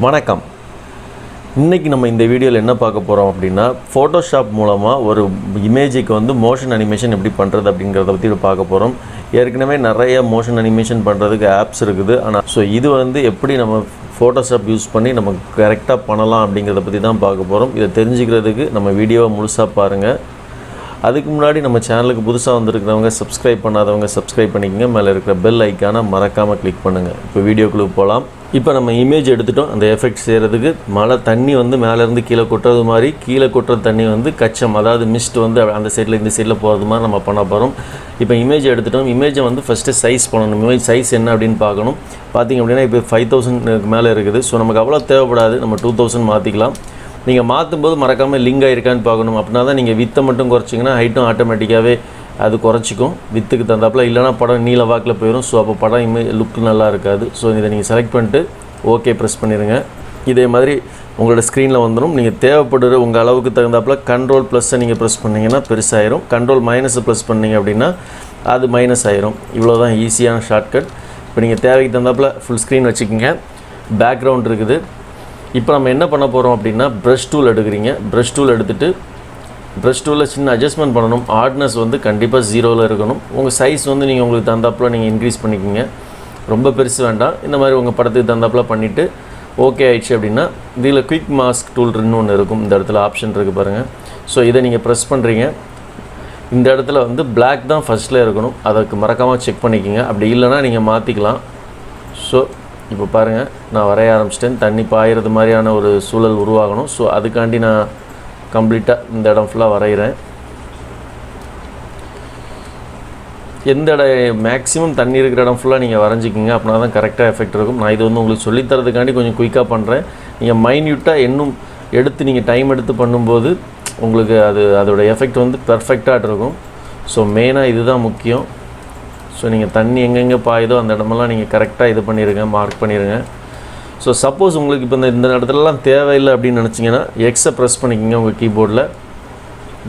வணக்கம். இன்றைக்கி நம்ம இந்த வீடியோவில் என்ன பார்க்க போகிறோம் அப்படின்னா, ஃபோட்டோஷாப் மூலமாக ஒரு இமேஜுக்கு வந்து மோஷன் அனிமேஷன் எப்படி பண்ணுறது அப்படிங்கிறத பற்றி பார்க்க போகிறோம். ஏற்கனவே நிறைய மோஷன் அனிமேஷன் பண்ணுறதுக்கு ஆப்ஸ் இருக்குது. ஆனால் இது வந்து எப்படி நம்ம ஃபோட்டோஷாப் யூஸ் பண்ணி நம்ம கரெக்டாக பண்ணலாம் அப்படிங்கிறத பற்றி தான் பார்க்க போகிறோம். இதை தெரிஞ்சுக்கிறதுக்கு நம்ம வீடியோவை முழுசாக பாருங்கள். அதுக்கு முன்னாடி நம்ம சேனலுக்கு புதுசாக வந்திருக்கிறவங்க சப்ஸ்கிரைப் பண்ணாதவங்க சப்ஸ்கிரைப் பண்ணிக்கோங்க. மேலே இருக்கிற பெல் ஐக்கானை மறக்காமல் கிளிக் பண்ணுங்கள். இப்போ வீடியோக்குள்ளே போகலாம். இப்போ நம்ம இமேஜ் எடுத்துட்டோம். அந்த எஃபெக்ட் செய்கிறதுக்கு மழை தண்ணி வந்து மேலேருந்து கீழே கொட்டுறது மாதிரி, கீழே கொட்டுற தண்ணி வந்து கச்சம், அதாவது மிஸ்ட் வந்து அந்த சைடில் இந்த சைடில் போகிறது மாதிரி நம்ம பண்ண போகிறோம். இப்போ இமேஜ் எடுத்துட்டோம். இமேஜை வந்து ஃபஸ்ட்டு சைஸ் பண்ணணும். இமேஜ் சைஸ் என்ன அப்படின்னு பார்க்கணும். பார்த்திங்க அப்படின்னா இப்போ 5000 மேலே இருக்குது. ஸோ நமக்கு அவ்வளோ தேவைப்படாது. நம்ம 2000 மாற்றிக்கலாம். நீங்கள் மாற்றும்போது மறக்காமல் லிங்க் ஆகிருக்கான்னு பார்க்கணும். அப்படின்னா தான் நீங்கள் வித்தை மட்டும் குறைச்சிங்கன்னா ஹைட்டும் ஆட்டோமேட்டிக்காகவே அது குறைச்சிக்கும் வித்துக்கு தந்தாப்பில். இல்லைனா படம் நீல வாக்கில் போயிடும். ஸோ அப்போ படம் லுக் நல்லா இருக்காது. ஸோ இதை நீங்கள் செலக்ட் பண்ணிட்டு ஓகே ப்ரெஸ் பண்ணிடுங்க. இதே மாதிரி உங்களோட ஸ்க்ரீனில் வந்துடும். நீங்கள் தேவைப்படுற உங்கள் அளவுக்கு தகுந்தாப்பில் Ctrl+ஐ நீங்கள் ப்ரெஸ் பண்ணிங்கன்னா பெருசாகிடும். Ctrl- ப்ரெஸ் பண்ணிங்க அப்படின்னா அது மைனஸ் ஆயிரும். இவ்வளோ தான் ஈஸியான ஷார்ட்கட். இப்போ நீங்கள் தேவைக்கு தந்தாப்பில் ஃபுல் ஸ்க்ரீன் வச்சுக்கோங்க. பேக்ரவுண்ட் இருக்குது. இப்போ நம்ம என்ன பண்ண போகிறோம் அப்படின்னா, ப்ரஷ் டூல் எடுக்கிறீங்க. ப்ரஷ் டூல் எடுத்துகிட்டு ப்ரஷ் டூலில் சின்ன அட்ஜஸ்ட்மெண்ட் பண்ணணும். ஹார்ட்னஸ் வந்து கண்டிப்பாக 0ல் இருக்கணும். உங்கள் சைஸ் வந்து நீங்கள் உங்களுக்கு தந்தாப்பில் நீங்கள் இன்க்ரீஸ் பண்ணிக்கோங்க. ரொம்ப பெருசு வேண்டாம். இந்த மாதிரி உங்கள் படத்துக்கு தந்தாப்பில் பண்ணிவிட்டு ஓகே ஆயிடுச்சு அப்படின்னா, இதில் குயிக் மாஸ்க் டூல் ஒன்று இருக்கும். இந்த இடத்துல ஆப்ஷன் இருக்குது பாருங்கள். ஸோ இதை நீங்கள் ப்ரெஸ் பண்ணுறீங்க. இந்த இடத்துல வந்து பிளாக் தான் ஃபஸ்ட்டில் இருக்கணும். அதுக்கு மறக்காமல் செக் பண்ணிக்கோங்க. அப்படி இல்லைனா நீங்கள் மாற்றிக்கலாம். ஸோ இப்போ பாருங்கள், நான் வரைய ஆரம்பிச்சிட்டேன். தண்ணி பாயிறது மாதிரியான ஒரு சூழல் உருவாகணும். ஸோ அதுக்காண்டி நான் கம்ப்ளீட்டாக இந்த இடம் ஃபுல்லாக வரைகிறேன். எந்த மேக்ஸிமம் தண்ணி இருக்கிற இடம் ஃபுல்லாக நீங்கள் வரைஞ்சிக்கிங்க. அப்படின்னா தான் கரெக்டாக எஃபெக்ட் இருக்கும். நான் இது வந்து உங்களுக்கு சொல்லித்தரதுக்காண்டி கொஞ்சம் குயிக்காக பண்ணுறேன். நீங்கள் மைன்யூட்டாக இன்னும் எடுத்து நீங்கள் டைம் எடுத்து பண்ணும்போது உங்களுக்கு அதோடய எஃபெக்ட் வந்து பெர்ஃபெக்டாக இருக்கும். ஸோ மெயினாக இதுதான் முக்கியம். ஸோ நீங்கள் தண்ணி எங்கெங்கே பாயுதோ அந்த இடமெல்லாம் நீங்கள் கரெக்டாக இது பண்ணிடுங்க, மார்க் பண்ணிடுங்க. ஸோ சப்போஸ் உங்களுக்கு இப்போ இந்த இடத்துலலாம் தேவையில்லை அப்படின்னு நினச்சிங்கன்னா எக்ஸை ப்ரெஸ் பண்ணிக்கோங்க. உங்கள் கீபோர்டில்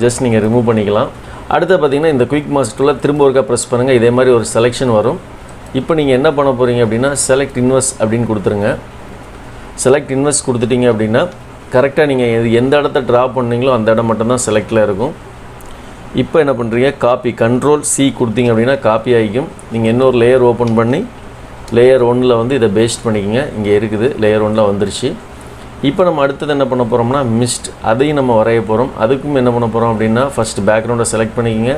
ஜஸ்ட் நீங்கள் ரிமூவ் பண்ணிக்கலாம். அடுத்து பார்த்திங்கன்னா இந்த குயிக் மாஸ்க் டூலை திரும்ப ஒருக்கா ப்ரெஸ் பண்ணுங்கள். இதே மாதிரி ஒரு செலெக்ஷன் வரும். இப்போ நீங்கள் என்ன பண்ண போகிறீங்க அப்படின்னா, செலக்ட் இன்வெர்ஸ் அப்படின்னு கொடுத்துருங்க. செலக்ட் இன்வெர்ஸ் கொடுத்துட்டிங்க அப்படின்னா கரெக்டாக நீங்கள் எந்த இடத்த ட்ரா பண்ணீங்களோ அந்த இடம் மட்டும்தான் செலக்டில் இருக்கும். இப்போ என்ன பண்ணுறீங்க, காப்பி Ctrl+C கொடுத்தீங்க அப்படின்னா காப்பி ஆகிக்கும். நீங்கள் இன்னொரு லேயர் ஓப்பன் பண்ணி லேயர் 1ல் வந்து இதை பேஸ்ட் பண்ணிக்கோங்க. இங்கே இருக்குது, லேயர் 1ல் வந்துருச்சு. இப்போ நம்ம அடுத்தது என்ன பண்ண போகிறோம்னா, மிஸ்ட், அதையும் நம்ம வரைய போகிறோம். அதுக்கும் என்ன பண்ண போகிறோம் அப்படின்னா, ஃபஸ்ட்டு பேக்ரவுண்டை செலக்ட் பண்ணிக்கோங்க.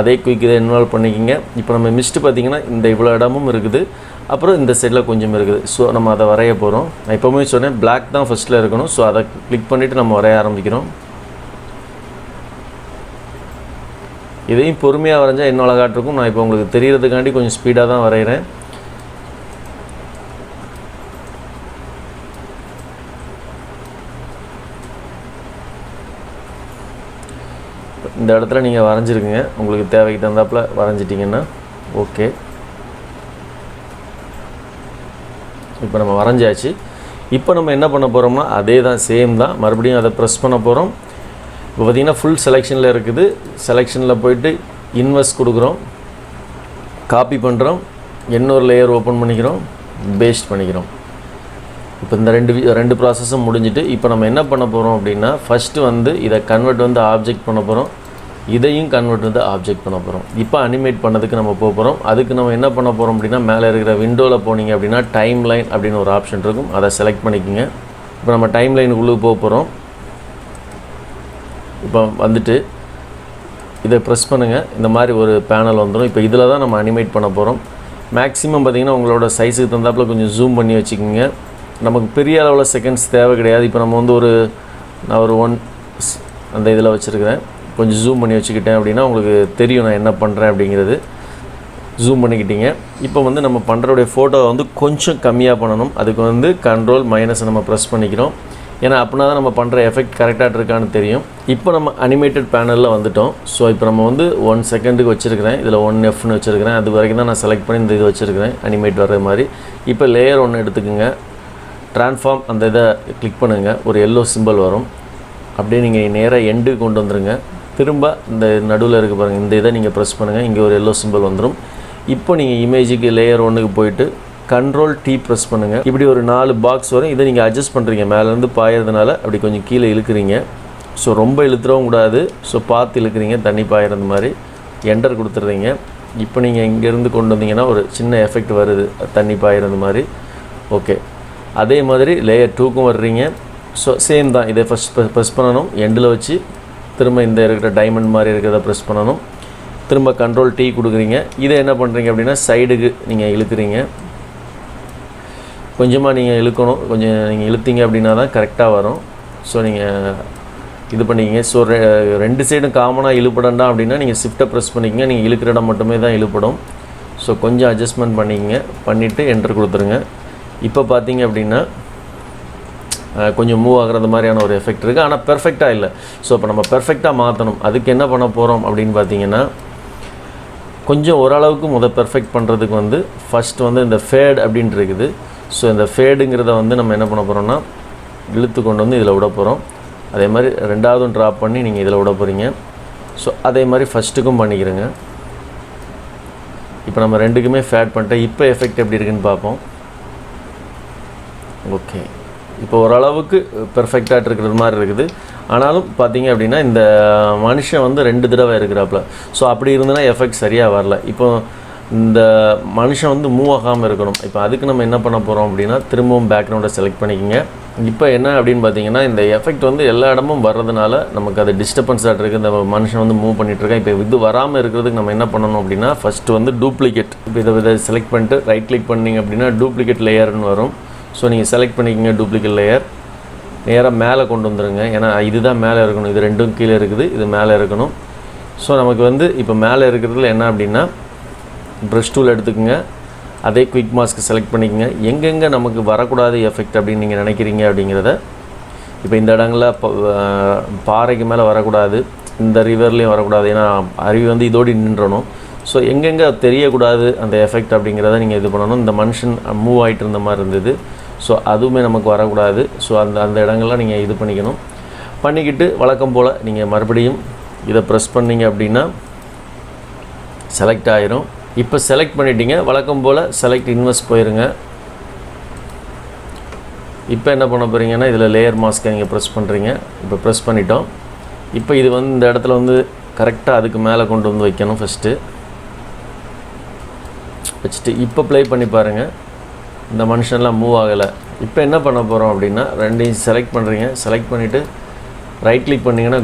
அதே குயிக் இதை இன்வால்வ் பண்ணிக்கோங்க. இப்போ நம்ம மிஸ்ட்டு பார்த்திங்கன்னா இந்த இவ்வளோ இடமும் இருக்குது, அப்புறம் இந்த சைடில் கொஞ்சம் இருக்குது. ஸோ நம்ம அதை வரைய போகிறோம். நான் எப்போவுமே சொன்னேன் பிளாக் தான் ஃபஸ்ட்டில் இருக்கணும். ஸோ அதை கிளிக் பண்ணிவிட்டு நம்ம வரைய ஆரம்பிக்கிறோம். இதையும் பொறுமையாக வரைஞ்சால் இன்னும் அழகாட்டிருக்கும். நான் இப்போ உங்களுக்கு தெரியறதுக்காண்டி கொஞ்சம் ஸ்பீடாக தான் வரைகிறேன். இந்த இடத்துல நீங்கள் வரைஞ்சிருக்குங்க. உங்களுக்கு தேவைக்கு தந்தாப்பில் வரைஞ்சிட்டிங்கன்னா ஓகே. இப்போ நம்ம வரைஞ்சாச்சு. இப்போ நம்ம என்ன பண்ண போகிறோம்னா, அதே தான், சேம் தான். மறுபடியும் அதை ப்ரெஸ் பண்ண போகிறோம். இப்போ பார்த்திங்கன்னா ஃபுல் செலெக்ஷனில் இருக்குது. செலெக்ஷனில் போய்ட்டு இன்வெர்ஸ் கொடுக்குறோம், காப்பி பண்ணுறோம், இன்னொரு லேயர் ஓப்பன் பண்ணிக்கிறோம், பேஸ்ட் பண்ணிக்கிறோம். இப்போ இந்த ரெண்டு ப்ராசஸும் முடிஞ்சிட்டு இப்போ நம்ம என்ன பண்ண போகிறோம் அப்படின்னா, ஃபஸ்ட்டு வந்து இதை கன்வெர்ட் வந்து ஆப்ஜெக்ட் பண்ண போகிறோம். இதையும் கன்வெர்ட் வந்து ஆப்ஜெக்ட் பண்ண போகிறோம். இப்போ அனிமேட் பண்ணதுக்கு நம்ம போகிறோம். அதுக்கு நம்ம என்ன பண்ண போகிறோம் அப்படின்னா, மேலே இருக்கிற விண்டோவில் போனீங்க அப்படின்னா டைம் லைன் அப்படின்னு ஒரு ஆப்ஷன் இருக்கும். அதை செலக்ட் பண்ணிக்கோங்க. இப்போ நம்ம டைம் லைனுக்குள்ளே போகிறோம். இப்போ வந்துட்டு இதை ப்ரெஸ் பண்ணுங்கள். இந்த மாதிரி ஒரு பேனல் வந்துடும். இப்போ இதில் தான் நம்ம அனிமேட் பண்ண போகிறோம். மேக்ஸிமம் பார்த்திங்கன்னா உங்களோட சைஸுக்கு தந்தாப்பில் கொஞ்சம் ஜூம் பண்ணி வச்சுக்கோங்க. நமக்கு பெரிய அளவில் செகண்ட்ஸ் தேவை கிடையாது. இப்போ நம்ம வந்து நான் ஒரு 1 அந்த இதில் வச்சுருக்கிறேன். கொஞ்சம் ஜூம் பண்ணி வச்சுக்கிட்டேன் அப்படின்னா உங்களுக்கு தெரியும் நான் என்ன பண்ணுறேன் அப்படிங்கிறது. ஜூம் பண்ணிக்கிட்டீங்க. இப்போ வந்து நம்ம பண்ணுறோடைய ஃபோட்டோவை வந்து கொஞ்சம் கம்மியாக பண்ணணும். அதுக்கு வந்து Ctrl- நம்ம ப்ரெஸ் பண்ணிக்கிறோம். ஏன்னா அப்படின்னா தான் நம்ம பண்ணுற எஃபெக்ட் கரெக்டாக இருக்கான்னு தெரியும். இப்போ நம்ம அனிமேட்டட் பேனலில் வந்துவிட்டோம். ஸோ இப்போ நம்ம வந்து 1 செகண்டுக்கு வச்சுருக்கிறேன். இதில் 1Fன்னு வச்சுருக்கிறேன். அது வரைக்கும் தான் நான் செலக்ட் பண்ணி இந்த இது வச்சுருக்கிறேன், அனிமேட் வர்ற மாதிரி. இப்போ லேயர் 1 எடுத்துக்கோங்க. ட்ரான்ஸ்ஃபார்ம் அந்த இதை கிளிக் பண்ணுங்கள். ஒரு எல்லோ சிம்பிள் வரும். அப்படியே நீங்கள் நேராக எண்டுக்கு கொண்டு வந்துடுங்க. திரும்ப இந்த நடுவில் இருக்க பாருங்கள், இந்த இதை நீங்கள் ப்ரெஸ் பண்ணுங்கள். இங்கே ஒரு எல்லோ சிம்பிள் வந்துடும். இப்போ நீங்கள் இமேஜுக்கு லேயர் 1க்கு போயிட்டு கண்ட்ரோல் T ப்ரெஸ் பண்ணுங்கள். இப்படி ஒரு 4 பாக்ஸ் வரும். இதை நீங்கள் அட்ஜஸ்ட் பண்ணுறீங்க. மேலேருந்து பாயறதுனால அப்படி கொஞ்சம் கீழே இழுக்கிறீங்க. ஸோ ரொம்ப இழுத்துறவும் கூடாது. ஸோ பார்த்து இழுக்கிறீங்க, தண்ணி பாயிறது மாதிரி. என்டர் கொடுத்துட்றீங்க. இப்போ நீங்கள் இங்கேருந்து கொண்டு வந்தீங்கன்னா ஒரு சின்ன எஃபெக்ட் வருது, தண்ணி பாயிறது மாதிரி. ஓகே, அதே மாதிரி லேயர் 2க்கும் வர்றீங்க. ஸோ சேம் தான். இதை ஃபஸ்ட் ப்ரெஸ் பண்ணணும். எண்டில் வச்சு திரும்ப இந்த இருக்கிற டைமண்ட் மாதிரி இருக்கிறத ப்ரெஸ் பண்ணணும். திரும்ப கண்ட்ரோல் T கொடுக்குறீங்க. இதை என்ன பண்ணுறீங்க அப்படின்னா சைடுக்கு நீங்கள் இழுக்கிறீங்க. கொஞ்சமாக நீங்கள் இழுக்கணும். கொஞ்சம் நீங்கள் இழுத்தீங்க அப்படின்னா தான் கரெக்டாக வரும். ஸோ நீங்கள் இது பண்ணிக்கிங்க. ஸோ 2 சைடும் காமனாக இழுப்படண்டா அப்படின்னா நீங்கள் ஷிஃப்ட்டை ப்ரெஸ் பண்ணிக்கங்க. நீங்கள் இழுக்கிற இடம் மட்டுமே தான் இழுப்படும். ஸோ கொஞ்சம் அட்ஜஸ்ட்மெண்ட் பண்ணிக்கங்க. பண்ணிவிட்டு என்டர் கொடுத்துருங்க. இப்போ பார்த்தீங்க அப்படின்னா கொஞ்சம் மூவ் ஆகிறது மாதிரியான ஒரு எஃபெக்ட் இருக்குது. ஆனால் பெர்ஃபெக்டாக இல்லை. ஸோ இப்போ நம்ம பெர்ஃபெக்டாக மாற்றணும். அதுக்கு என்ன பண்ண போகிறோம் அப்படின்னு பார்த்தீங்கன்னா கொஞ்சம் ஓரளவுக்கு பெர்ஃபெக்ட் பண்ணுறதுக்கு ஃபஸ்ட் இந்த ஃபேட் அப்படின்ட்டு இருக்குது. ஸோ இந்த ஃபேடுங்கிறத நம்ம என்ன பண்ண போகிறோம்னா இழுத்து கொண்டு இதில் விட போகிறோம். அதே மாதிரி ரெண்டாவதும் ட்ராப் பண்ணி நீங்கள் இதில் விட போகிறீங்க. ஸோ அதே மாதிரி ஃபஸ்ட்டுக்கும் பண்ணிக்கிறேங்க. இப்போ நம்ம ரெண்டுக்குமே ஃபேட் பண்ணிட்டேன். இப்போ எஃபெக்ட் எப்படி இருக்குன்னு பார்ப்போம். ஓகே, இப்போ ஓரளவுக்கு பெர்ஃபெக்டாக இருக்கிறது மாதிரி இருக்குது. ஆனாலும் பார்த்தீங்க அப்படின்னா இந்த மனுஷன் 2 தடவை இருக்கிறாப்புல. ஸோ அப்படி இருந்ததுன்னா எஃபெக்ட் சரியாக வரல. இப்போ இந்த மனுஷன் மூவ் ஆகாமல் இருக்கணும். இப்போ அதுக்கு நம்ம என்ன பண்ண போகிறோம் அப்படின்னா திரும்பவும் பேக்ரவுண்டை செலக்ட் பண்ணிக்கோங்க. இப்போ என்ன அப்படின்னு பார்த்தீங்கன்னா இந்த எஃபெக்ட் எல்லா இடமும் வர்றதுனால நமக்கு அது டிஸ்டர்பன்ஸாக இருக்குது. இந்த மனுஷன் மூவ் பண்ணிகிட்ருக்கேன். இப்போ இது வராமல் இருக்கிறதுக்கு நம்ம என்ன பண்ணணும் அப்படின்னா ஃபஸ்ட்டு டூப்ளிகேட். இப்போ இதை செலக்ட் பண்ணிட்டு ரைட் கிளிக் பண்ணிங்க அப்படின்னா டூப்ளிகேட் லேயர்னு வரும். ஸோ நீங்கள் செலக்ட் பண்ணிக்கோங்க டூப்ளிகேட் லேயர். நேராக மேலே கொண்டு வந்துடுங்க. ஏன்னா இதுதான் மேலே இருக்கணும். இது ரெண்டும் கீழே இருக்குது, இது மேலே இருக்கணும். ஸோ நமக்கு இப்போ மேலே இருக்கிறதுல என்ன அப்படின்னா ப்ரஷ் டூல் எடுத்துக்கோங்க. அதே குயிக் மாஸ்க்கு செலக்ட் பண்ணிக்கோங்க. எங்கெங்கே நமக்கு வரக்கூடாது எஃபெக்ட் அப்படின்னு நீங்கள் நினைக்கிறீங்க அப்படிங்கிறத இப்போ இந்த இடங்களில் பாறைக்கு மேலே வரக்கூடாது, இந்த ரிவர்லேயும் வரக்கூடாது. ஏன்னா அருவி இதோடு நின்றணும். ஸோ எங்கெங்கே தெரியக்கூடாது அந்த எஃபெக்ட் அப்படிங்கிறத நீங்கள் இது பண்ணணும். இந்த மனுஷன் மூவ் ஆகிட்டு இருந்த மாதிரி இருந்தது. ஸோ அதுவுமே நமக்கு வரக்கூடாது. ஸோ அந்த இடங்கள்லாம் நீங்கள் இது பண்ணிக்கிட்டு வழக்கம் போல் நீங்கள் மறுபடியும் இதை ப்ரெஸ் பண்ணிங்க அப்படின்னா செலக்ட் ஆயிரும். இப்போ செலக்ட் பண்ணிட்டீங்க. வழக்கம் போல் செலக்ட் இன்வெஸ்ட் போயிருங்க. இப்போ என்ன பண்ண போகிறீங்கன்னா இதில் லேயர் மாஸ்க்கை நீங்கள் ப்ரெஸ் பண்ணுறீங்க. இப்போ ப்ரெஸ் பண்ணிட்டோம். இப்போ இது இந்த இடத்துல கரெக்டாக அதுக்கு மேலே கொண்டு வைக்கணும். ஃபஸ்ட்டு வச்சுட்டு இப்போ ப்ளே பண்ணி பாருங்கள். இந்த மனுஷன்லாம் மூவ் ஆகலை. இப்போ என்ன பண்ண போகிறோம் அப்படின்னா ரெண்டையும் செலக்ட் பண்ணுறீங்க. செலக்ட் பண்ணிவிட்டு ரைட் கிளிக் பண்ணிங்கன்னா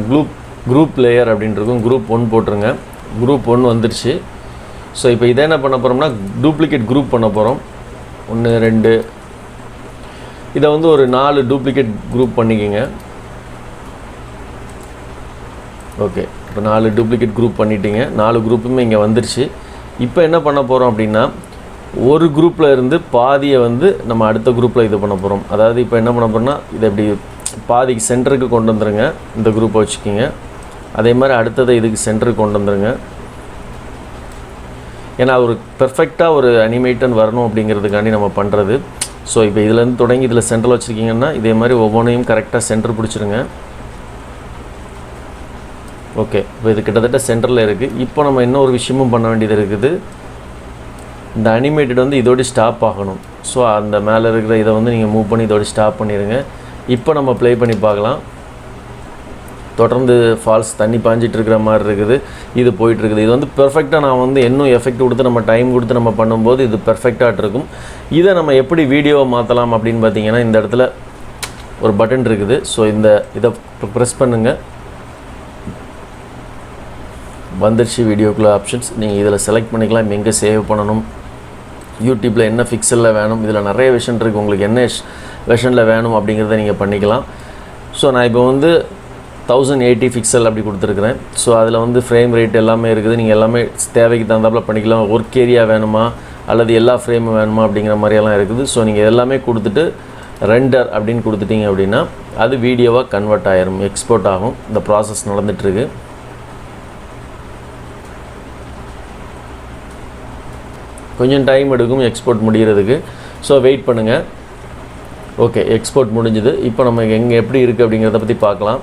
குரூப் லேயர் அப்படின்னு இருக்கும். குரூப் 1 போட்டுருங்க. குரூப் 1 வந்துடுச்சு. ஸோ இப்போ இதை என்ன பண்ண போகிறோம்னா டூப்ளிகேட் குரூப் பண்ண போகிறோம். 1 2 இதை ஒரு 4 டூப்ளிகேட் குரூப் பண்ணிக்கோங்க. ஓகே, இப்போ 4 டூப்ளிகேட் குரூப் பண்ணிட்டீங்க. 4 குரூப்புமே இங்கே வந்துடுச்சு. இப்போ என்ன பண்ண போகிறோம் அப்படின்னா ஒரு குரூப்பில் இருந்து பாதியை நம்ம அடுத்த குரூப்பில் இது பண்ண போகிறோம். அதாவது இப்போ என்ன பண்ண போகிறோம்னா இதை இப்படி பாதிக்கு சென்டருக்கு கொண்டு வந்துடுங்க. இந்த குரூப்பை வச்சுக்கிங்க. அதே மாதிரி அடுத்ததை இதுக்கு சென்டருக்கு கொண்டு வந்துடுங்க. ஏன்னா ஒரு பெர்ஃபெக்டாக ஒரு அனிமேட்டன் வரணும் அப்படிங்கிறதுக்காண்டி நம்ம பண்ணுறது. ஸோ இப்போ இதுலேருந்து தொடங்கி இதில் சென்டரில் வச்சுருக்கீங்கன்னா இதே மாதிரி ஒவ்வொன்றையும் கரெக்டாக சென்டர் பிடிச்சிருங்க. ஓகே, இப்போ இது கிட்டத்தட்ட சென்டரில் இருக்குது. இப்போ நம்ம இன்னொரு விஷயமும் பண்ண வேண்டியது இருக்குது. இந்த அனிமேட்டட் இதோடு ஸ்டாப் ஆகணும். ஸோ அந்த மேலே இருக்கிற இதை நீங்கள் மூவ் பண்ணி இதோடு ஸ்டாப் பண்ணிடுங்க. இப்போ நம்ம ப்ளே பண்ணி பார்க்கலாம். தொடர்ந்து ஃபால்ஸ் தண்ணி பாஞ்சிட்டு இருக்கிற மாதிரி இருக்குது. இது போயிட்டுருக்குது. இது பெர்ஃபெக்டாக நான் இன்னும் எஃபெக்ட் கொடுத்து நம்ம டைம் கொடுத்து நம்ம பண்ணும்போது இது பெர்ஃபெக்டாக இருக்கும். இதை நம்ம எப்படி வீடியோவை மாற்றலாம் அப்படின்னு பார்த்தீங்கன்னா இந்த இடத்துல ஒரு பட்டன் இருக்குது. ஸோ இதை ப்ரெஸ் பண்ணுங்கள். வந்துருச்சு வீடியோக்குள்ள ஆப்ஷன்ஸ். நீங்கள் இதில் செலக்ட் பண்ணிக்கலாம். எங்கே சேவ் பண்ணணும், யூடியூப்பில் என்ன பிக்சலில் வேணும், இதில் நிறைய வெர்ஷன் இருக்குது. உங்களுக்கு என்ன வெர்ஷனில் வேணும் அப்படிங்கிறத நீங்கள் பண்ணிக்கலாம். ஸோ நான் இப்போ 1080 பிக்சல் அப்படி கொடுத்துருக்குறேன். ஸோ அதில் ஃப்ரேம் ரேட் எல்லாமே இருக்குது. நீங்கள் எல்லாமே தேவைக்கு தகுந்தாப்பில் பண்ணிக்கலாம். ஒர்க் ஏரியா வேணுமா அல்லது எல்லா ஃப்ரேமும் வேணுமா அப்படிங்கிற மாதிரியெல்லாம் இருக்குது. ஸோ நீங்கள் எல்லாமே கொடுத்துட்டு ரெண்டர் அப்படின்னு கொடுத்துட்டீங்க அப்படின்னா அது வீடியோவாக கன்வெர்ட் ஆகிரும், எக்ஸ்போர்ட் ஆகும். இந்த ப்ராசஸ் நடந்துகிட்ருக்கு. கொஞ்சம் டைம் எடுக்கும் எக்ஸ்போர்ட் முடிகிறதுக்கு. ஸோ வெயிட் பண்ணுங்கள். ஓகே, எக்ஸ்போர்ட் முடிஞ்சுது. இப்போ நம்ம எங்கே எப்படி இருக்குது அப்படிங்கிறத பற்றி பார்க்கலாம்.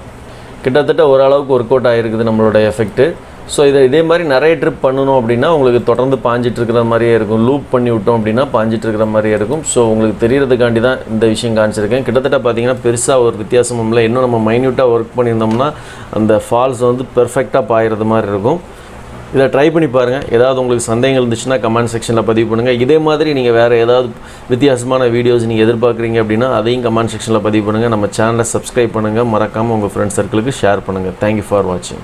கிட்டத்தட்ட ஓரளவுக்கு ஒர்க் அவுட் ஆகிருக்குது நம்மளோட எஃபெக்ட்டு. ஸோ இதே மாதிரி நிறைய ட்ரிப் பண்ணணும் அப்படின்னா உங்களுக்கு தொடர்ந்து பாஞ்சிட்டு இருக்கிற மாதிரியே இருக்கும். லூப் பண்ணி விட்டோம் அப்படின்னா பாஞ்சிட்டு இருக்கிற மாதிரியே இருக்கும். ஸோ உங்களுக்கு தெரியறதுக்காண்டி தான் இந்த விஷயம் காமிச்சிருக்கேன். கிட்டத்தட்ட பார்த்தீங்கன்னா பெருசாக ஒரு வித்தியாசமும் இல்லை. இன்னும் நம்ம மைன்யூட்டாக ஒர்க் பண்ணியிருந்தோம்னா அந்த ஃபால்ஸ் வந்து பெர்ஃபெக்டாக பாயிறது மாதிரி இருக்கும். இதை ட்ரை பண்ணி பாருங்கள். ஏதாவது உங்களுக்கு சந்தேகங்கள் இருந்துச்சுன்னா கமெண்ட் செக்ஷனில் பதிவு பண்ணுங்கள். இதே மாதிரி நீங்கள் வேறு ஏதாவது வித்தியாசமான வீடியோஸ் நீங்கள் எதிர்பார்க்குறீங்க அப்படின்னா அதையும் கமெண்ட் செக்ஷனில் பதிவு பண்ணுங்கள். நம்ம சேனலை சப்ஸ்கிரைப் பண்ணுங்கள். மறக்காமல் உங்கள் ஃப்ரெண்ட்ஸ் சர்க்கிளுக்கு ஷேர் பண்ணுங்கள். தேங்க்யூ ஃபார் வாட்சிங்.